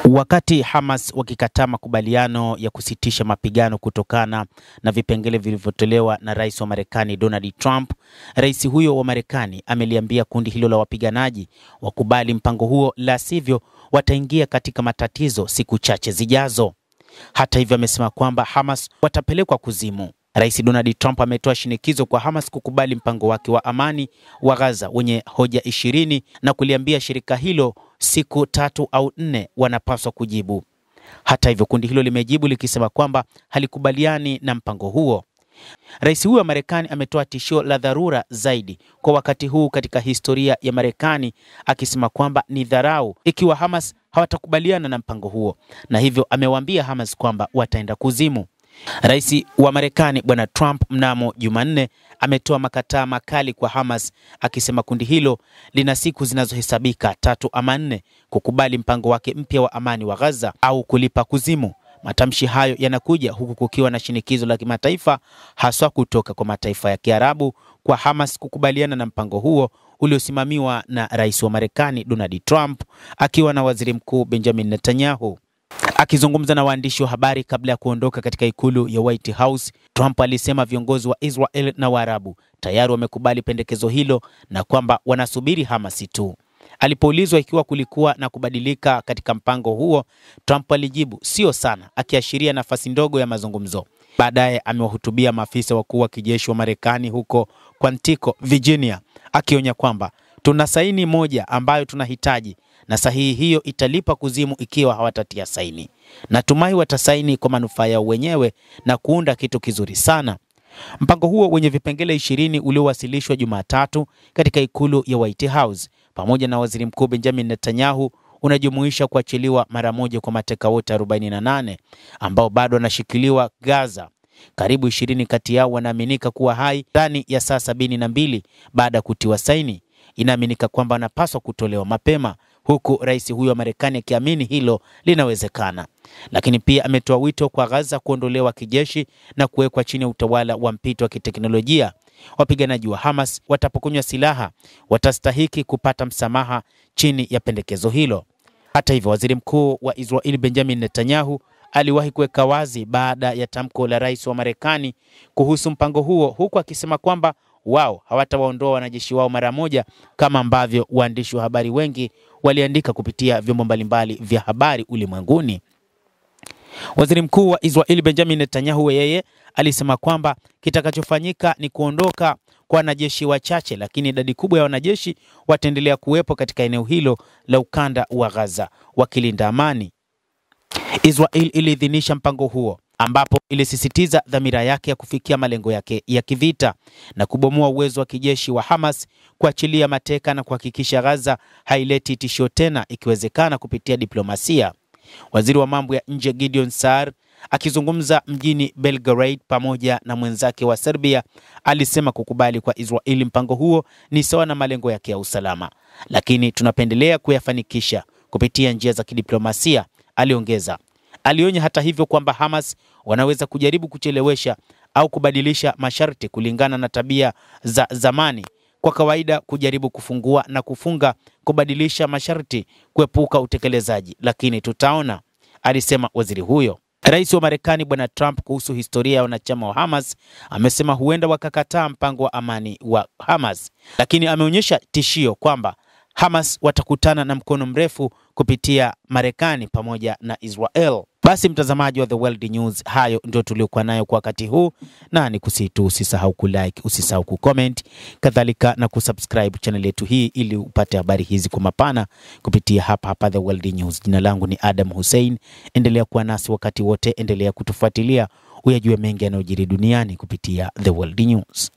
Wakati Hamas wakikataa makubaliano ya kusitisha mapigano kutokana na vipengele vilivyotolewa na rais wa Marekani Donald Trump, rais huyo wa Marekani ameliambia kundi hilo la wapiganaji wakubali mpango huo, la sivyo wataingia katika matatizo siku chache zijazo. Hata hivyo, amesema kwamba Hamas watapelekwa kuzimu. Rais Donald Trump ametoa shinikizo kwa Hamas kukubali mpango wake wa amani wa Gaza wenye hoja 20 na kuliambia shirika hilo siku 3 au 4 wanapaswa kujibu. Hata hivyo, kundi hilo limejibu likisema kwamba halikubaliani na mpango huo. Rais huyo wa Marekani ametoa tishio la dharura zaidi kwa wakati huu katika historia ya Marekani, akisema kwamba ni dharau ikiwa Hamas hawatakubaliana na mpango huo, na hivyo amewaambia Hamas kwamba wataenda kuzimu. Rais wa Marekani Bwana Trump mnamo Jumanne ametoa makataa makali kwa Hamas, akisema kundi hilo lina siku zinazohesabika 3 ama 4 kukubali mpango wake mpya wa amani wa Gaza au kulipa kuzimu. Matamshi hayo yanakuja huku kukiwa na shinikizo la kimataifa, haswa kutoka kwa mataifa ya Kiarabu kwa Hamas kukubaliana na mpango huo uliosimamiwa na rais wa Marekani Donald Trump akiwa na waziri mkuu Benjamin Netanyahu. Akizungumza na waandishi wa habari kabla ya kuondoka katika ikulu ya White House, Trump alisema viongozi wa Israel na Waarabu tayari wamekubali pendekezo hilo na kwamba wanasubiri Hamas tu. Alipoulizwa ikiwa kulikuwa na kubadilika katika mpango huo, Trump alijibu sio sana, akiashiria nafasi ndogo ya mazungumzo. Baadaye amewahutubia maafisa wakuu wa kijeshi wa Marekani huko Quantico, Virginia, akionya kwamba tuna saini moja ambayo tunahitaji na sahihi hiyo italipa kuzimu ikiwa hawatatia saini. Natumai watasaini kwa manufaa yao wenyewe na kuunda kitu kizuri sana. Mpango huo wenye vipengele 20 uliowasilishwa Jumatatu katika ikulu ya White House pamoja na waziri mkuu Benjamin Netanyahu unajumuisha kuachiliwa mara moja kwa mateka wote 48 ambao bado wanashikiliwa Gaza. Karibu 20 kati yao wanaaminika kuwa hai ndani ya saa 72 baada ya kutiwa saini. Inaaminika kwamba wanapaswa kutolewa mapema, huku rais huyo wa Marekani akiamini hilo linawezekana. Lakini pia ametoa wito kwa Gaza kuondolewa kijeshi na kuwekwa chini ya utawala wa mpito wa kiteknolojia. Wapiganaji wa Hamas watapokonywa silaha watastahiki kupata msamaha chini ya pendekezo hilo. Hata hivyo, waziri mkuu wa Israel Benjamin Netanyahu aliwahi kuweka wazi baada ya tamko la rais wa Marekani kuhusu mpango huo, huku akisema kwamba wao hawatawaondoa wanajeshi wao mara moja kama ambavyo waandishi wa habari wengi waliandika kupitia vyombo mbalimbali vya habari ulimwenguni. Waziri mkuu wa Israel Benjamin Netanyahu yeye alisema kwamba kitakachofanyika ni kuondoka kwa wanajeshi wachache, lakini idadi kubwa ya wanajeshi wataendelea kuwepo katika eneo hilo la ukanda wa Gaza wakilinda amani. Israel iliidhinisha mpango huo ambapo ilisisitiza dhamira yake ya kufikia malengo yake ya kivita na kubomoa uwezo wa kijeshi wa Hamas, kuachilia mateka na kuhakikisha Gaza haileti tishio tena, ikiwezekana kupitia diplomasia. Waziri wa mambo ya nje Gideon Saar akizungumza mjini Belgrade pamoja na mwenzake wa Serbia alisema kukubali kwa Israeli mpango huo ni sawa na malengo yake ya usalama, lakini tunapendelea kuyafanikisha kupitia njia za kidiplomasia, aliongeza. Alionya hata hivyo kwamba Hamas wanaweza kujaribu kuchelewesha au kubadilisha masharti kulingana na tabia za zamani. Kwa kawaida kujaribu kufungua na kufunga, kubadilisha masharti, kuepuka utekelezaji, lakini tutaona, alisema waziri huyo. Rais wa Marekani Bwana Trump kuhusu historia ya wanachama wa Hamas amesema huenda wakakataa mpango wa amani wa Hamas, lakini ameonyesha tishio kwamba Hamas watakutana na mkono mrefu kupitia Marekani pamoja na Israel. Basi mtazamaji wa The World News, hayo ndio tuliokuwa nayo kwa wakati huu, na nikusitu usisahau kulike, usisahau kucomment, kadhalika na kusubscribe channel yetu hii ili upate habari hizi kwa mapana kupitia hapa The World News. Jina langu ni Adam Hussein. Endelea kuwa nasi wakati wote, endelea kutufuatilia uyajue mengi yanayojiri duniani kupitia The World News.